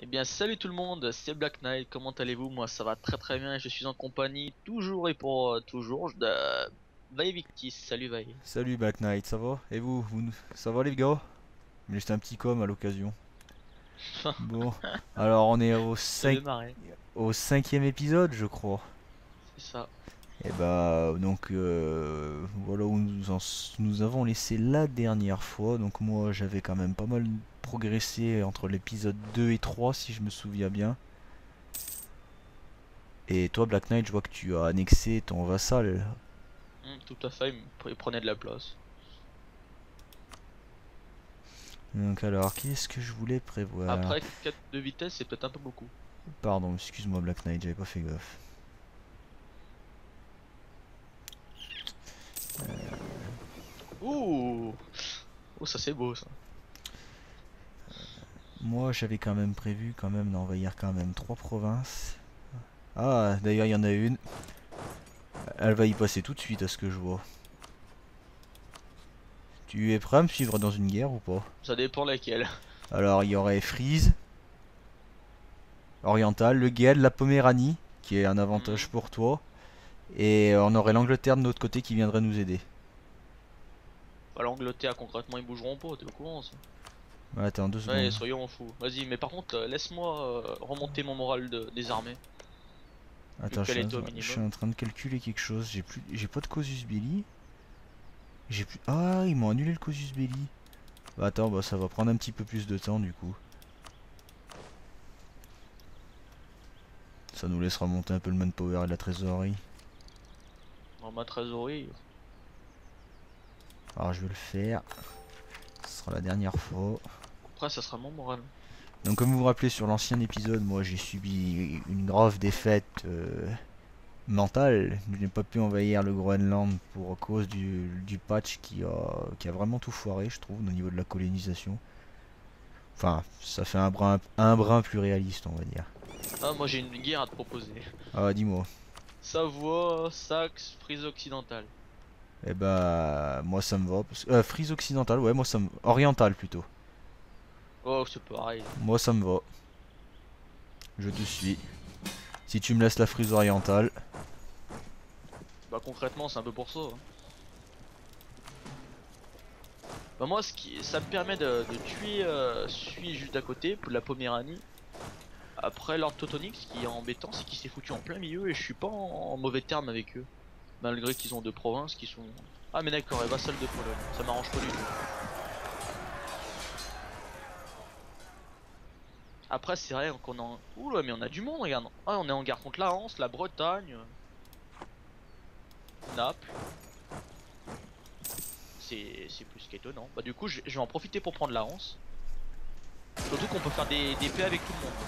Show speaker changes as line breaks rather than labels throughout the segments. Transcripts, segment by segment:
Eh bien salut tout le monde, c'est Black Knight, comment allez-vous? Moi ça va très très bien, je suis en compagnie toujours et pour toujours de Vaille Victis. Salut Vaille.
Salut Black Knight, ça va? Et vous, ça va les gars? Mais juste un petit com à l'occasion. Bon, alors on est
Ça fait marrer,
au cinquième épisode, je crois.
c'est ça.
Et bah, donc voilà où nous avons laissé la dernière fois. Donc moi j'avais quand même pas mal progressé entre l'épisode 2 et 3 si je me souviens bien. Et toi Black Knight, je vois que tu as annexé ton vassal.
Tout à fait, il prenait de la place.
Donc alors, qu'est-ce que je voulais prévoir?
Après 4 de vitesse c'est peut-être un peu beaucoup.
Pardon, excuse-moi Black Knight, j'avais pas fait gaffe.
Ouh, oh ça c'est beau ça.
Moi, j'avais quand même prévu d'envahir quand même trois provinces. Ah, d'ailleurs, il y en a une. Elle va y passer tout de suite à ce que je vois. Tu es prêt à me suivre dans une guerre ou pas?
Ça dépend laquelle.
Alors, il y aurait Frise, Oriental, le Guel, la Poméranie, qui est un avantage
Hmm.
pour toi. Et on aurait l'Angleterre de notre côté qui viendrait nous aider.
Bah, l'Angleterre concrètement ils bougeront pas, t'es au courant ça?
Attends, deux
Ouais
secondes.
soyons fous. Vas-y mais par contre laisse-moi remonter mon moral des armées. Vu
Attends,
qu'elle était au
je suis
minimum.
en train de calculer quelque chose. J'ai pas de Casus Belli. J'ai plus. Ah, ils m'ont annulé le Casus Belli. Bah, attends, bah ça va prendre un petit peu plus de temps du coup. Ça nous laissera monter un peu le manpower et la trésorerie.
Dans ma trésorerie.
Alors je vais le faire. Ce sera la dernière fois.
Après, ça sera mon moral.
Donc comme vous vous rappelez sur l'ancien épisode, moi j'ai subi une grave défaite mentale. Je n'ai pas pu envahir le Groenland pour cause du patch qui a vraiment tout foiré, je trouve, au niveau de la colonisation. Enfin, ça fait un brin plus réaliste, on va dire.
Ah, moi j'ai une guerre à te proposer.
Ah, dis-moi.
Savoie, Saxe, Frise occidentale.
Eh bah, moi ça me va. Frise occidentale, ouais, moi ça me. Orientale plutôt.
Oh, c'est pareil.
Moi ça me va. Je te suis. Si tu me laisses la frise orientale.
Bah, concrètement, c'est un peu pour ça, hein. Bah, moi, ça me permet de tuer celui juste à côté, pour la Poméranie. Après, Lord Teutonique, ce qui est embêtant, c'est qu'il s'est foutu en plein milieu et je suis pas en mauvais terme avec eux. Malgré qu'ils ont deux provinces qui sont. Ah, mais d'accord, et vassal de Pologne. Ça m'arrange pas du tout. Après, c'est vrai qu'on en. Ouh là, mais on a du monde, regarde. Ah, on est en guerre contre la Hanse, la Bretagne, Naples. C'est plus qu'étonnant. Bah du coup je vais en profiter pour prendre la Hanse. Surtout qu'on peut faire des paix avec tout le monde.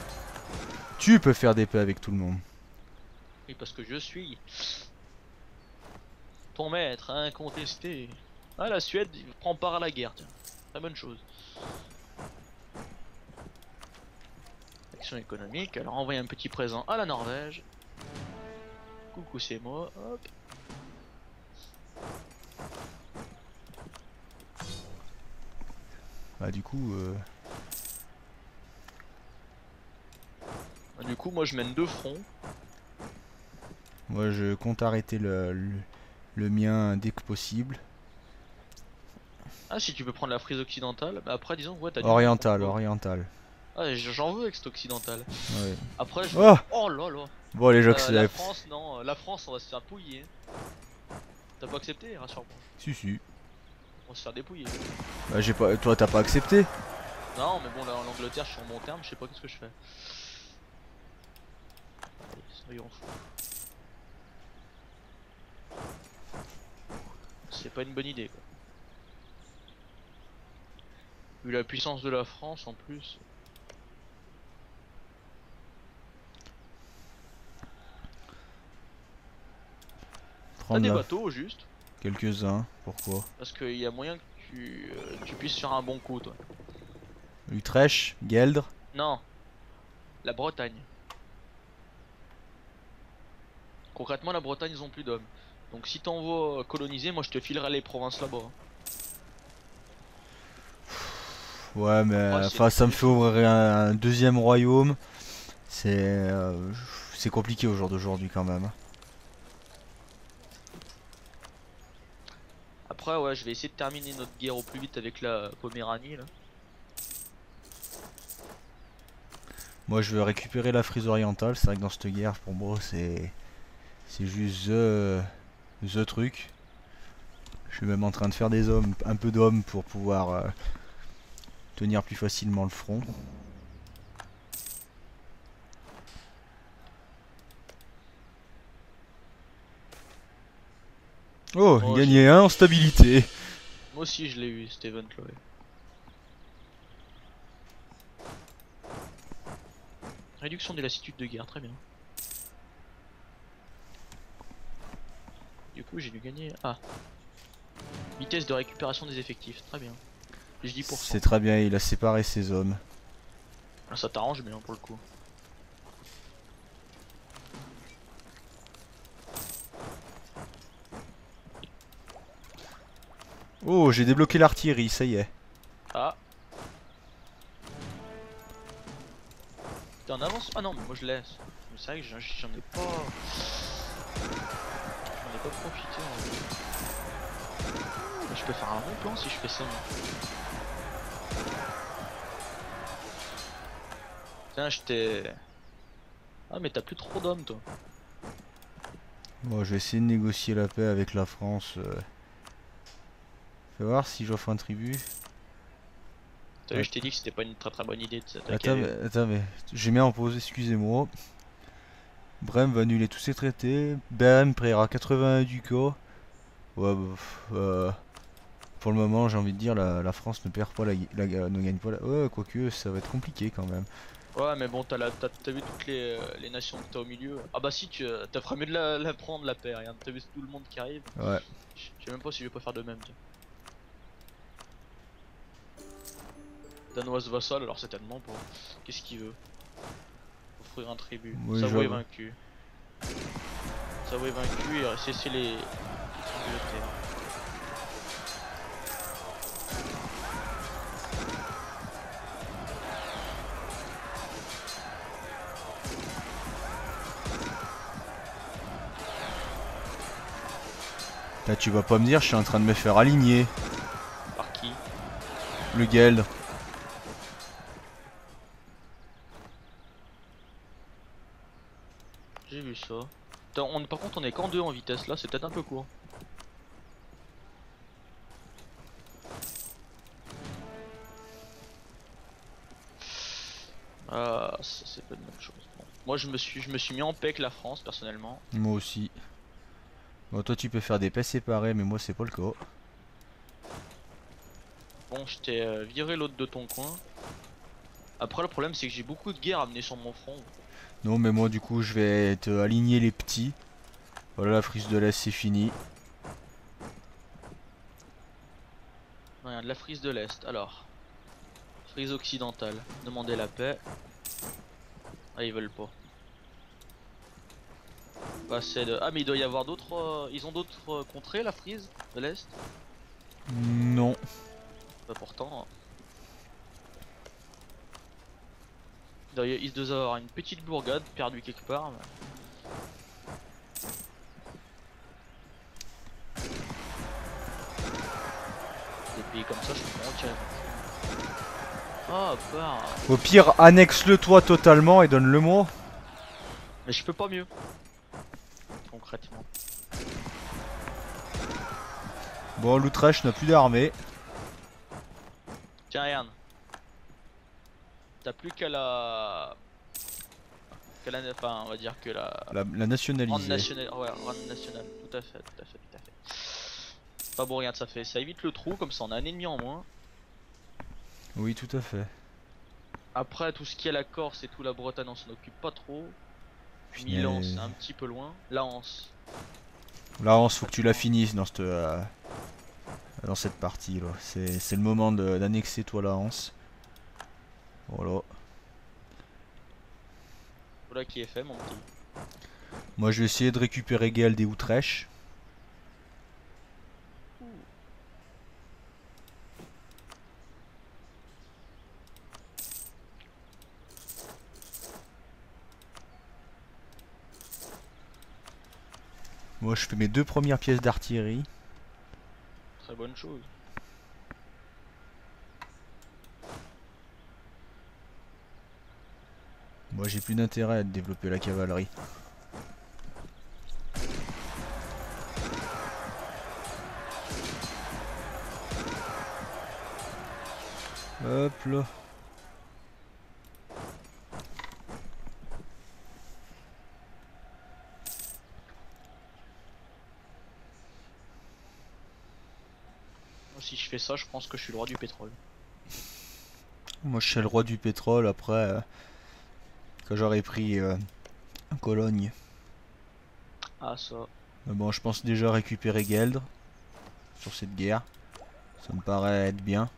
Tu peux faire des paix avec tout le monde.
Oui parce que je suis ton maître incontesté. Ah la Suède prend part à la guerre, tiens. Très bonne chose. Action économique, alors envoyer un petit présent à la Norvège. Coucou c'est moi, hop.
Bah du coup,
Bah, du coup moi je mène deux fronts.
moi je compte arrêter le mien dès que possible.
Ah si tu peux prendre la Frise occidentale, bah après disons ouais t'as du monde contre
Oriental,
toi.
oriental.
Ah j'en veux avec cette occidentale.
Ouais.
Après je veux.
Oh.
Oh là là.
Bon allez,
La
j'accepte.
France non, la France on va se faire pouiller. T'as pas accepté, rassure-moi.
Si si.
On va se faire dépouiller.
Bah j'ai pas. Toi t'as pas accepté?
Non, mais bon, là, en Angleterre, je suis en bon terme, je sais pas qu'est-ce que je fais. Allez, soyons fous. C'est pas une bonne idée, quoi. Vu la puissance de la France, en plus. T'as
Prendre
des
la.
bateaux, au juste.
Quelques-uns. Pourquoi?
Parce qu'il y a moyen que tu puisses faire un bon coup, toi.
Utrecht, Gueldre.
Non, la Bretagne. Concrètement, la Bretagne, ils ont plus d'hommes. Donc si t'envoies coloniser, moi je te filerai les provinces là-bas, hein.
Ouais, mais
Ouais, c'est
enfin,
une
ça me
idée.
fait ouvrir un deuxième royaume. C'est compliqué au jour d'aujourd'hui quand même.
Après, ouais, je vais essayer de terminer notre guerre au plus vite avec la Poméranie là.
Moi, je veux récupérer la Frise orientale. C'est vrai que dans cette guerre, pour moi, c'est juste the truc. Je suis même en train de faire des hommes, un peu d'hommes pour pouvoir tenir plus facilement le front. Oh,
Moi, je l'ai
gagné
eu.
un en stabilité.
Moi aussi, je l'ai eu, cet event là. Ouais. Réduction des lassitudes de guerre, très bien. Du coup, j'ai dû gagner. Ah, vitesse de récupération des effectifs, très bien. J'ai 10%.
C'est très bien, il a séparé ses hommes.
Ah, ça t'arrange bien pour le coup.
Oh, j'ai débloqué l'artillerie, ça y est.
Ah, t'es en avance. Ah non, mais moi je laisse. Mais c'est vrai que j'en ai pas. J'en ai pas profité en vrai. Mais je peux faire un bon plan si je fais ça. Moi. Tiens, j'étais. Ah, mais t'as plus trop d'hommes toi.
Bon, je vais essayer de négocier la paix avec la France. Fais voir si j'offre un tribut.
T'as vu, je t'ai dit que c'était pas une très bonne idée de s'attaquer
Attends,
avec eux.
attends, mais j'ai mis en pause, excusez-moi. Brême va annuler tous ses traités. Brême paiera 81 ducats. Ouais, bah, pour le moment, j'ai envie de dire, la France ne perd pas ne gagne pas la. Ouais, quoique, ça va être compliqué quand même.
Ouais, mais bon, t'as vu toutes les nations que t'as au milieu. Ah bah si, t'as ferais mieux de la prendre la paix, regarde, t'as vu tout le monde qui arrive.
Ouais.
Je sais même pas si je vais pas faire de même, tiens. Danoise vassal, alors c'est tellement pas. Qu'est-ce qu'il veut? Offrir un tribut.
Oui,
Savoie est
j'avoue.
vaincu. Savoie est vaincu et cesser les Angleterre.
Là, tu vas pas me dire, je suis en train de me faire aligner.
Par qui?
Le Geld.
J'ai vu ça. Par contre, on est qu'en deux en vitesse là, c'est peut-être un peu court. Ah, ça c'est pas une bonne chose. Bon. Moi je me suis mis en paix avec la France personnellement.
Moi aussi. Bon, toi, tu peux faire des paix séparées, mais moi, c'est pas le cas.
Bon, je t'ai viré l'autre de ton coin. Après le problème c'est que j'ai beaucoup de guerres à mener sur mon front.
Non, mais moi, du coup, je vais te aligner les petits. Voilà, la frise de l'Est, c'est fini.
Regarde, la frise de l'Est. Alors, frise occidentale. Demander la paix. Ah, ils veulent pas. Passer de... Ah, mais il doit y avoir d'autres... Ils ont d'autres contrées, la frise de l'Est?
Non.
Bah pourtant... Ils doivent avoir une petite bourgade perdue quelque part. Des pays comme ça, je peux m'en retirer. Ah, bah...
Au pire, annexe-le toi totalement et donne-le moi.
Mais je peux pas mieux. Concrètement.
Bon, l'Utrecht n'a plus d'armée.
Tiens, regarde. T'as plus qu'à la... Enfin, on va dire que la...
La
Rande
nationaliser.
nationale, ouais, rande nationale, tout à fait, tout à fait, tout à fait. Pas bon, regarde, ça évite le trou, comme ça on a un ennemi en moins.
Oui, tout à fait.
Après, tout ce qui est la Corse et tout la Bretagne, on s'en occupe pas trop. Milan,
Punaise.
c'est un petit peu loin. La Hanse.
Là, Hans, faut que tu la finisses dans cette partie là. C'est le moment d'annexer toi la Hanse. Voilà.
Voilà qui est fait, mon petit.
Moi, je vais essayer de récupérer Geld et Utrecht. Moi je fais mes 2 premières pièces d'artillerie.
Très bonne chose.
Moi j'ai plus d'intérêt à développer la cavalerie. Hop là.
Moi, si je fais ça, je pense que je suis le roi du pétrole.
Moi je suis le roi du pétrole après que j'aurais pris Cologne.
Ah, ça.
Mais bon, je pense déjà récupérer Gueldre sur cette guerre. Ça me paraît être bien.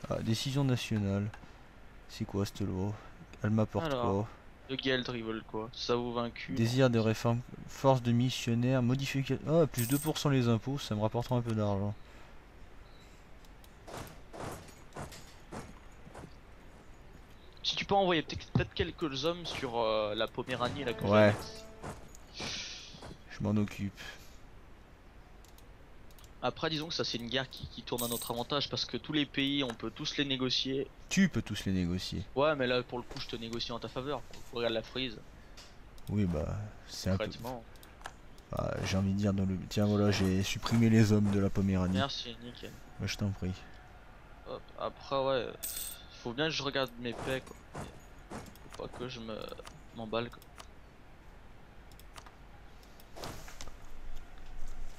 Ah, décision nationale. C'est quoi cette loi? Elle m'apporte
Alors,
quoi?
le Gueldre, ils veulent quoi? Ça vous vaincu?
Désir de réforme. Force de missionnaire. Modification. Ah, plus 2% les impôts. Ça me rapportera un peu d'argent.
Si tu peux envoyer peut-être quelques hommes sur la Poméranie là que
Ouais,
j'annexe.
je m'en occupe.
Après, disons que ça c'est une guerre qui tourne à notre avantage parce que tous les pays, on peut tous les négocier.
Tu peux tous les négocier.
Ouais, mais là pour le coup, je te négocie en ta faveur. Regarde la frise,
Oui, bah, c'est un peu.
concrètement.
Bah, j'ai envie de dire dans le. Tiens, voilà, j'ai supprimé les hommes de la Poméranie.
Merci, nickel.
Bah, je t'en prie.
Hop. Après, ouais, faut bien que je regarde mes paix quoi. Faut pas que je m'emballe quoi.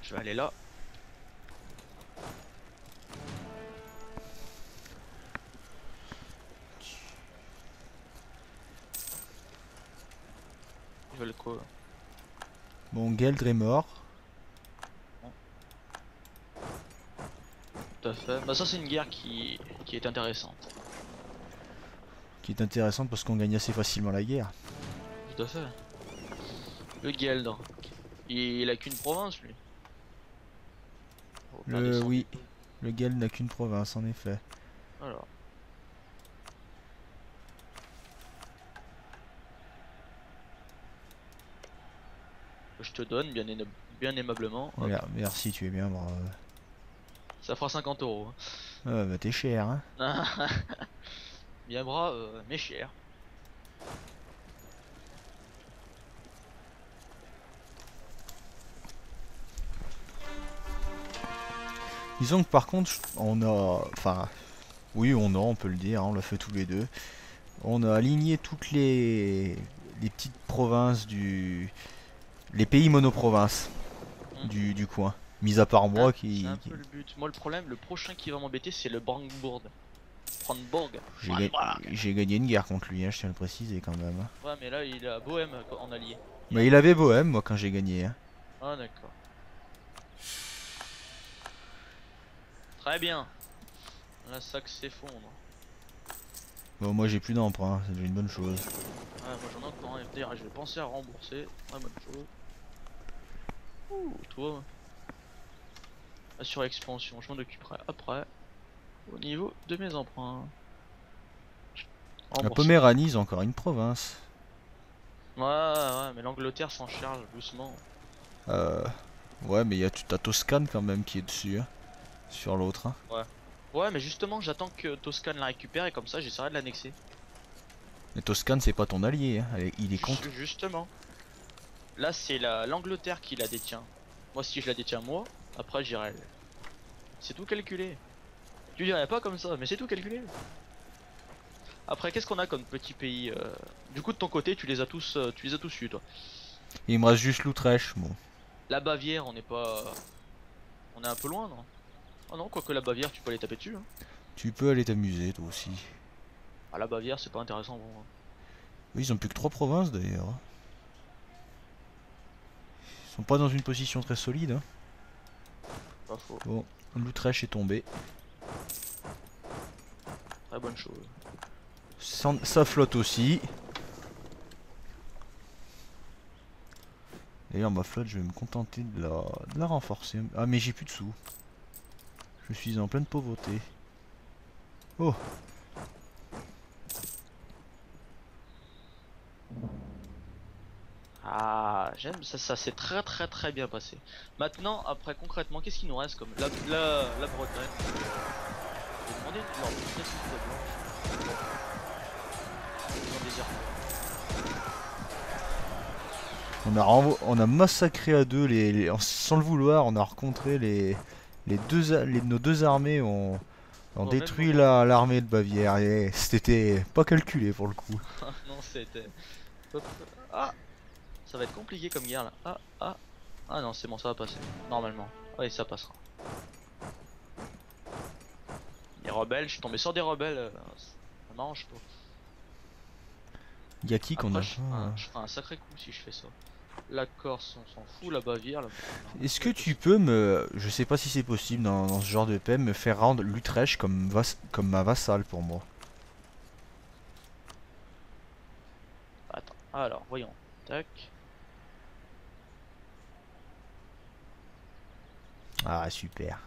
Je vais aller là. Ils veulent quoi?
Bon, Gueldre est mort.
Tout à fait. Bah ça c'est une guerre qui est intéressante.
Qui est intéressante parce qu'on gagne assez facilement la guerre.
Tout à fait. Le Gueldre. Il a qu'une province lui. Faut faire descendre
Oui,
les choses.
le Gueldre n'a qu'une province en effet.
Alors. Que je te donne bien aimablement. Hop.
Merci, tu es bien brave.
Ça fera 50 euros.
Ah, bah, t'es cher, hein.
Hein. Bien brave, mais cher.
Disons que par contre, on a. Enfin, oui, on peut le dire, hein, on l'a fait tous les deux. On a aligné toutes les petites provinces les pays monoprovinces du coin. Mis à part moi
C'est un peu le but. Moi le problème, le prochain qui va m'embêter c'est le Brandebourg. Brandebourg.
J'ai gagné une guerre contre lui, hein, je tiens à le préciser quand même, hein.
Ouais mais là il a Bohème en allié.
Mais il avait Bohème, moi, quand j'ai gagné, hein.
Ah d'accord. Très bien. La sac s'effondre.
Bon, moi j'ai plus d'emprunt, c'est déjà une bonne chose.
Ouais moi j'en ai encore un FDR et je vais penser à rembourser. Très bonne chose. Ouh, toi. Assure expansion, je m'en occuperai après. Au niveau de mes emprunts.
La
Rembourser.
Poméranie, c'est encore une province.
Ouais, mais l'Angleterre s'en charge doucement.
Euh, ouais, mais il y a ta Toscane quand même qui est dessus, hein, sur l'autre, hein.
Ouais. Ouais, mais justement, j'attends que Toscane la récupère et comme ça, j'essaierai de l'annexer.
Mais Toscane, c'est pas ton allié, hein. Il est contre.
Justement. Là, c'est l'Angleterre qui la détient. Moi, si je la détiens moi, après j'irai. C'est tout calculé. Tu dirais pas comme ça, mais c'est tout calculé. Après, qu'est-ce qu'on a comme petit pays Du coup, de ton côté, tu les as tous eu, toi.
Il me reste juste l'Utrecht, bon.
La Bavière, on n'est pas. On est un peu loin, non? Oh non, quoique la Bavière, tu peux aller taper dessus. Hein.
Tu peux aller t'amuser, toi aussi.
Ah, la Bavière, c'est pas intéressant pour moi.
Oui, ils ont plus que 3 provinces d'ailleurs. Ils sont pas dans une position très solide, hein.
Pas faux.
Bon, l'Utrecht est tombé.
Très bonne chose.
Sa flotte aussi. D'ailleurs, ma flotte, je vais me contenter de la renforcer. Ah, mais j'ai plus de sous. Je suis en pleine pauvreté. Oh!
Ah, j'aime, ça s'est très bien passé. Maintenant, après concrètement, qu'est-ce qu'il nous reste comme la Bretagne. J'ai demandé de leur montrer s'il était blanche. Bon, ils en désirent
On a massacré à deux, sans le vouloir, on a rencontré nos deux armées ont
au même
détruit
moment.
l'armée de Bavière et c'était pas calculé pour le coup.
Non, c'était. Hop. Ah, ça va être compliqué comme guerre là. Ah non, c'est bon, ça va passer. Normalement. Oui, ça passera. Les rebelles, je suis tombé sur des rebelles. Ça m'arrange pas.
Y a qui qu'on
Après,
a pas.
je ferai un sacré coup si je fais ça. La Corse, on s'en fout. La Bavière,
Est-ce que
ouais,
tu peux je sais pas si c'est possible dans ce genre de paix, me faire rendre l'Utrecht comme ma vassale pour moi.
attends, alors, voyons. Tac.
Ah super.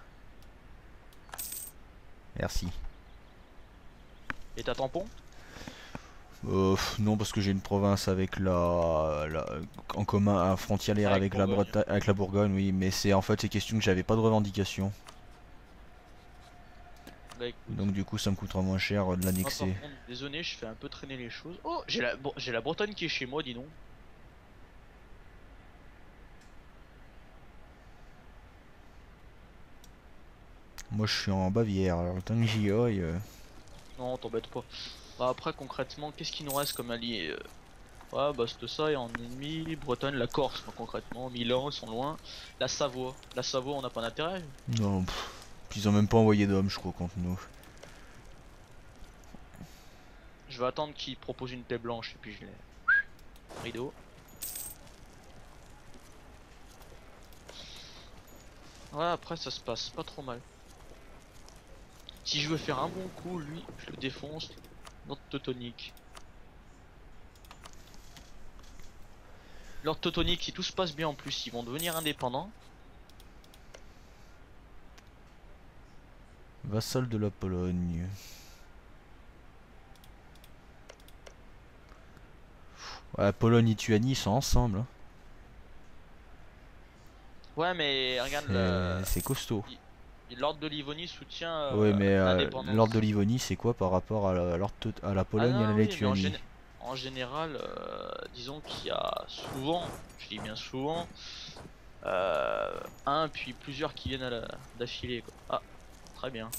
Merci.
Et t'as tampon?
Non parce que j'ai une province avec en commun, un frontalière
Avec
avec la
Bourgogne.
Bretagne, avec la Bourgogne, oui, mais c'est en fait c'est question que j'avais pas de revendication.
Bah écoute.
Donc du coup ça me coûtera moins cher de
Moi par
l'annexer.
contre, désolé, je fais un peu traîner les choses. Oh, j'ai la Bretagne qui est chez moi, dis donc.
Moi je suis en Bavière, alors le temps que j'y aille.
Non, t'embête pas. Bah après, concrètement, qu'est-ce qu'il nous reste comme allié? Ouais, bah c'est ça, et en ennemi, Bretagne, la Corse, bah, concrètement, Milan, ils sont loin. La Savoie. La Savoie, on n'a pas d'intérêt.
Non, puis ils ont même pas envoyé d'hommes je crois contre nous.
Je vais attendre qu'ils proposent une paix blanche, et puis je les... Rideau. Ouais, après, ça se passe pas trop mal. Si je veux faire un bon coup, lui, je le défonce. Lord Teutonique. Lord Teutonique, si tout se passe bien en plus, ils vont devenir indépendants.
Vassal de la Pologne. Ouais, Pologne-Lituanie ils sont ensemble, hein.
Ouais, mais regarde,
C'est costaud.
Lord de Livonie soutient
Ouais, mais l'ordre de
l'indépendance.
Livonie, c'est quoi par rapport à la
Ah
Pologne et à la
non, oui, mais
Lituanie?
en général, disons qu'il y a souvent, je dis bien souvent, un puis plusieurs qui viennent d'affilée, quoi. Ah, très bien.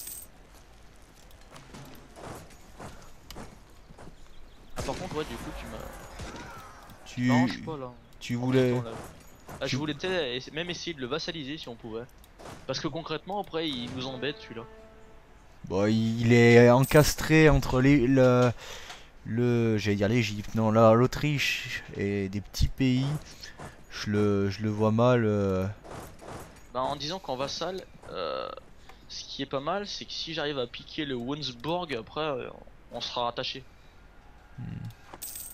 Ah par contre, ouais, du coup, tu m'arranges
Tu,
pas là,
tu
en même temps
voulais,
là. Ah, je
tu,
voulais même essayer de le vassaliser si on pouvait. Parce que concrètement, après, il nous embête celui-là.
bon, il est encastré entre j'allais dire l'Égypte, non, là, l'Autriche et des petits pays. Je le vois mal.
Bah, en disant qu'en vassal, ce qui est pas mal, c'est que si j'arrive à piquer le Wunsburg, après, on sera rattaché.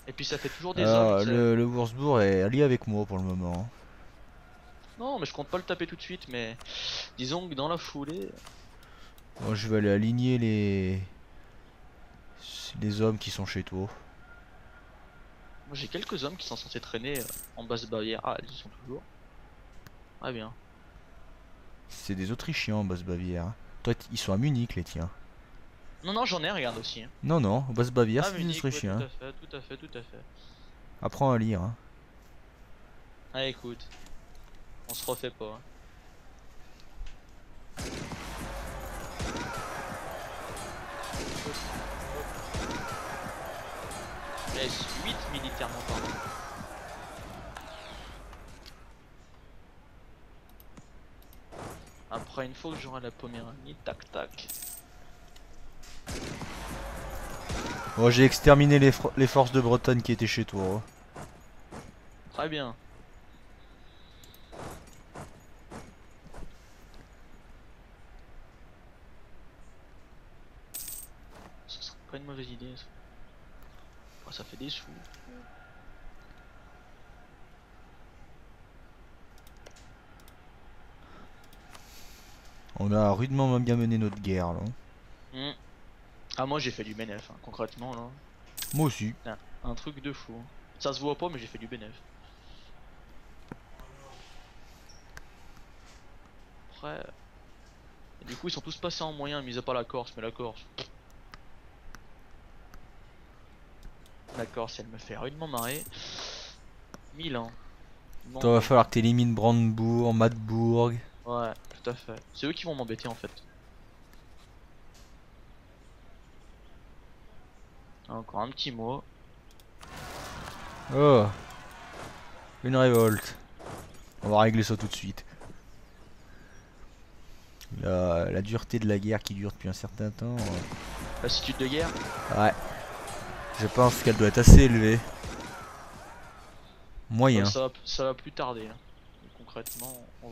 Et puis ça fait toujours des hommes, tu sais.
Le Wurzbourg est allié avec moi pour le moment.
Non, mais je compte pas le taper tout de suite, mais disons que dans la foulée,
Moi, je vais aller aligner les hommes qui sont chez toi.
moi j'ai quelques hommes qui sont censés traîner en basse Bavière. Ah, ils y sont toujours. Ah bien.
C'est des Autrichiens en Basse-Bavière, hein. Toi, ils sont à Munich, les tiens.
Non, non, j'en ai, regarde aussi, hein.
Non, non, en Basse-Bavière,
Ah,
c'est des
Munich, ouais, tout
Autrichiens.
à fait, tout à fait, tout à fait.
Apprends à lire, hein.
Ah, écoute, on se refait pas, hein. Reste 8 militairement parlant. Après, une fois que j'aurai la Poméranie, tac tac.
Bon, j'ai exterminé les forces de Bretagne qui étaient chez toi, hein.
Très bien. Ça serait pas une mauvaise idée, ça. Oh, ça fait des sous.
On a rudement bien mené notre guerre, là.
Hmm. Ah, moi j'ai fait du bénéf, hein, concrètement là.
Moi aussi.
Un truc de fou, hein. Ça se voit pas, mais j'ai fait du bénéf. après. Et du coup, ils sont tous passés en moyen, mis à part la Corse. Mais la Corse. La Corse, elle me fait rudement marrer. Milan.
Toi, va
Bon,
falloir que t'élimines Brandebourg, Madbourg.
ouais, tout à fait. C'est eux qui vont m'embêter en fait. Encore un petit mot.
Oh, une révolte. On va régler ça tout de suite. La dureté de la guerre qui dure depuis un certain temps.
Lassitude de guerre.
Ouais, je pense qu'elle doit être assez élevée. Moyen.
Ça va plus tarder. Hein. Concrètement, on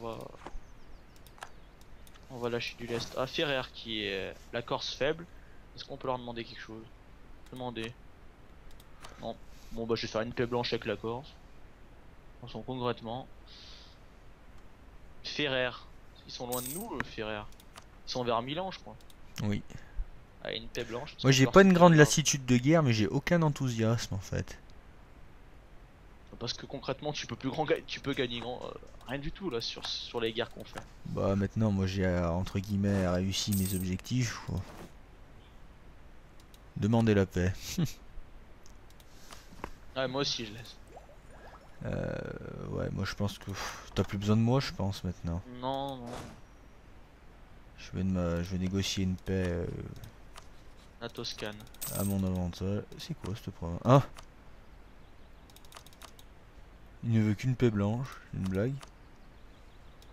va lâcher du lest. Ah, Ferrer qui est la Corse faible. Est-ce qu'on peut leur demander quelque chose? Demander. Non. Bon bah je vais faire une paix blanche avec la Corse. On s'en concrètement. Ferrer. Ils sont loin de nous, Ferrer. Ils sont vers Milan, je crois.
Oui.
Ah, une paix blanche. Parce
Moi
qu'on peut
j'ai
leur
pas une
soutenir
grande
grave.
lassitude de guerre, mais j'ai aucun enthousiasme en fait.
Parce que concrètement, tu peux gagner rien du tout là sur les guerres qu'on fait.
Bah maintenant, moi j'ai entre guillemets réussi mes objectifs. Faut demander la paix.
Ouais, moi aussi je laisse.
Ouais, moi je pense que t'as plus besoin de moi, je pense maintenant.
Non, non.
Je vais négocier une paix
La Toscane.
à mon avantage. C'est quoi cette province? Ah! Il ne veut qu'une paix blanche, une blague.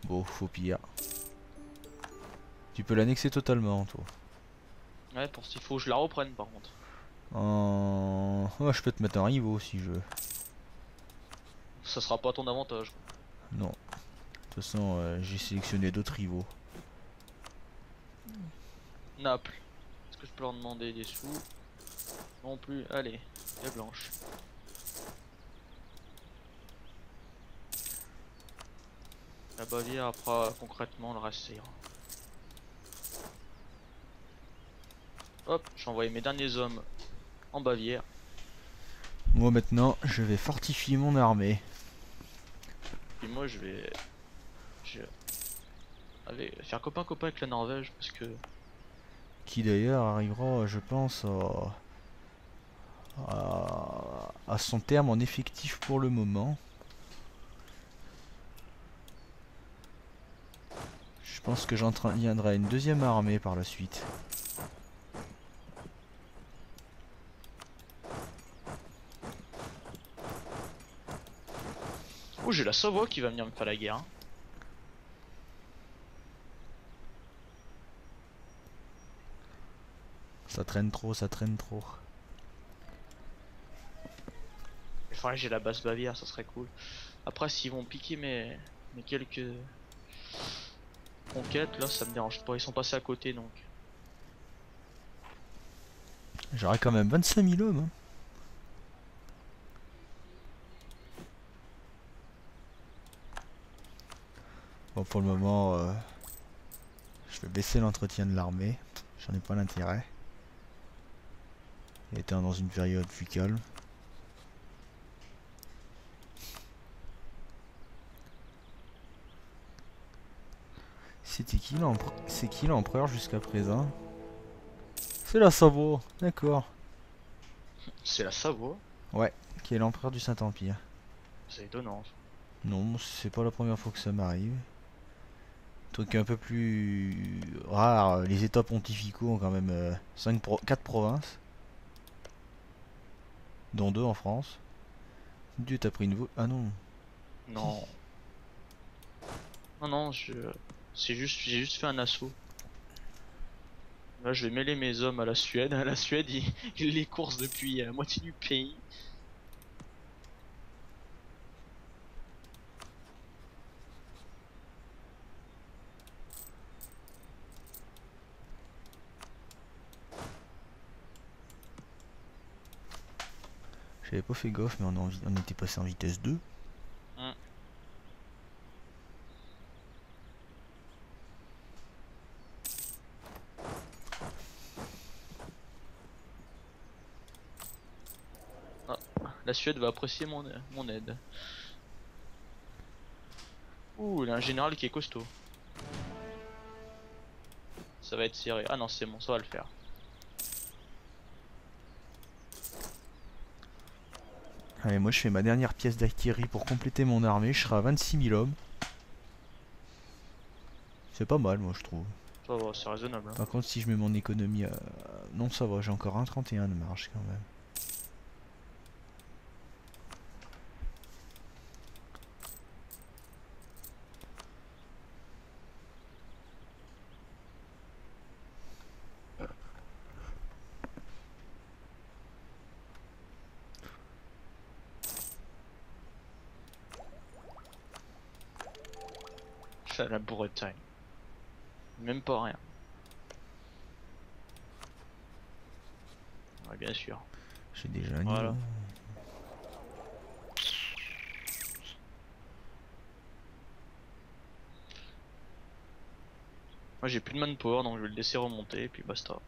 Bon, faut pire. Tu peux l'annexer totalement, toi.
Ouais, pour s'il faut que je la reprenne par contre.
Ouais, je peux te mettre un rivaux si je veux.
Ça sera pas à ton avantage.
Non. De toute façon, j'ai sélectionné d'autres rivaux.
Naples. Est-ce que je peux leur demander des sous? Non plus. Allez, paix blanche. La Bavière après concrètement le reste ça ira. Hop, j'ai envoyé mes derniers hommes en Bavière.
Moi maintenant, je vais fortifier mon armée.
Et moi je vais faire copain avec la Norvège parce que
Qui d'ailleurs arrivera, je pense, à son terme en effectif pour le moment. Je pense que j'entraînerai une deuxième armée par la suite.
oh j'ai la Savoie qui va venir me faire la guerre. Hein.
Ça traîne trop, ça traîne trop.
Il faudrait que j'ai la basse Bavière, ça serait cool. Après s'ils vont piquer mes quelques conquêtes là ça me dérange pas, ils sont passés à côté donc.
J'aurai quand même 25 000 hommes. Hein. Bon, pour le moment, je vais baisser l'entretien de l'armée. J'en ai pas l'intérêt. Étant dans une période plus calme. C'est qui l'empereur jusqu'à présent? C'est la Savoie, d'accord.
C'est la Savoie,
Ouais, qui est l'empereur du Saint-Empire.
c'est étonnant.
Non, c'est pas la première fois que ça m'arrive. Truc un peu plus rare, les états pontificaux ont quand même 4 provinces. Dont 2 en France. Dieu t'as pris une veau... Ah non.
Non. Non non j'ai juste fait un assaut. Là je vais mêler mes hommes à la Suède. La Suède ils les course depuis la moitié du pays.
J'avais pas fait gaffe, mais on était passé en vitesse 2.
Hum. Ah, la Suède va apprécier mon aide. Ouh, il y a un général qui est costaud. Ça va être serré. Ah non, c'est bon, ça va le faire.
Allez, moi je fais ma dernière pièce d'artillerie pour compléter mon armée. Je serai à 26 000 hommes. C'est pas mal, moi je trouve.
Ça va, c'est raisonnable. Hein.
Par contre, si je mets mon économie à... Non, ça va, j'ai encore 1,31 de marge quand même.
Ça, la Bretagne. Même pas rien. Ouais, bien sûr.
J'ai déjà un
Voilà.
niveau.
Moi j'ai plus de manpower donc je vais le laisser remonter et puis basta.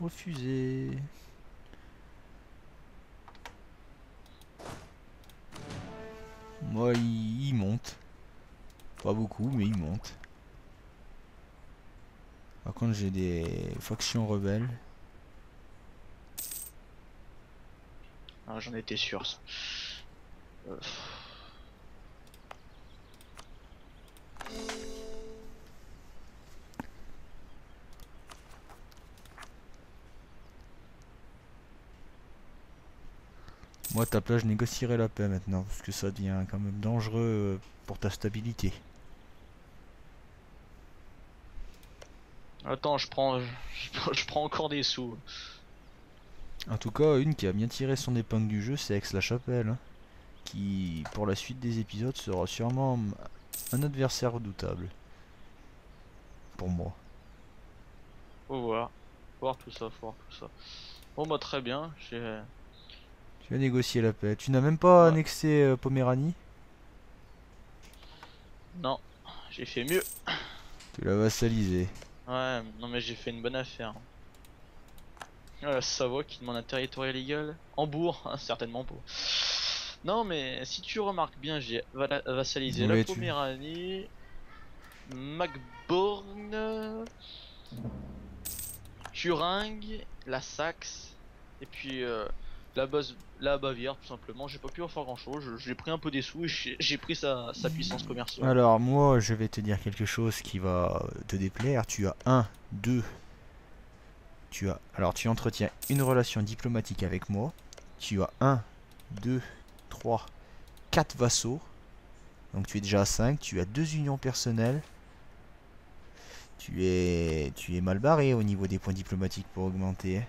Refusé. Moi, il monte. Pas beaucoup, mais il monte. Par contre, j'ai des factions rebelles.
Ah, j'en étais sûr ça. Euh,
Moi, à ta place, je négocierai la paix maintenant, parce que ça devient quand même dangereux pour ta stabilité.
Attends, je prends encore des sous.
En tout cas, une qui a bien tiré son épingle du jeu, c'est Aix-la-Chapelle, hein, qui, pour la suite des épisodes, sera sûrement un adversaire redoutable. Pour moi.
Faut voir. Faut voir tout ça, faut voir tout ça. Bon bah très bien, j'ai...
Tu as négocié la paix. Tu n'as même pas
Ouais.
annexé Poméranie?
Non, j'ai fait mieux.
Tu l'as vassalisé.
Ouais, non mais j'ai fait une bonne affaire. La Savoie qui demande un territoire illégal. Hambourg, hein, certainement pas. Non mais si tu remarques bien, j'ai vassalisé la
Ouais,
Poméranie, Magborn, Thuringe, la Saxe, et puis la Bavière tout simplement. J'ai pas pu en faire grand chose, j'ai pris un peu des sous et j'ai pris sa puissance commerciale.
Alors, moi, je vais te dire quelque chose qui va te déplaire. Tu as un, 2. Alors, tu entretiens une relation diplomatique avec moi. Tu as un, 2, 3, 4 vassaux. Donc, tu es déjà à 5. Tu as 2 unions personnelles. Tu es mal barré au niveau des points diplomatiques pour augmenter.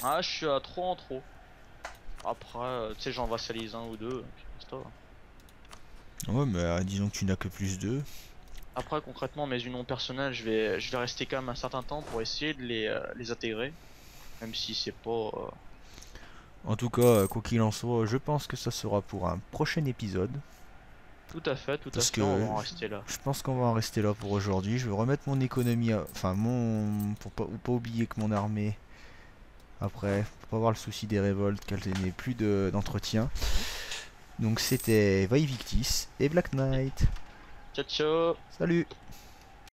Ah, je suis à trop en trop. Après, tu sais, j'en vassalise un ou deux, puis basta.
Ouais, mais disons que tu n'as que plus 2.
Après, concrètement, mes unions personnelles, je vais rester quand même un certain temps pour essayer de les intégrer. Même si c'est pas...
En tout cas, quoi qu'il en soit, je pense que ça sera pour un prochain épisode.
Tout à
Parce
fait, on va
que
en rester là.
je pense qu'on va en rester là pour aujourd'hui. Je vais remettre mon économie, enfin pour pas oublier que mon armée, après, pour pas avoir le souci des révoltes, qu'elle n'ait plus d'entretien. Donc c'était Vaivictis et Black Knight.
Ciao ciao.
Salut!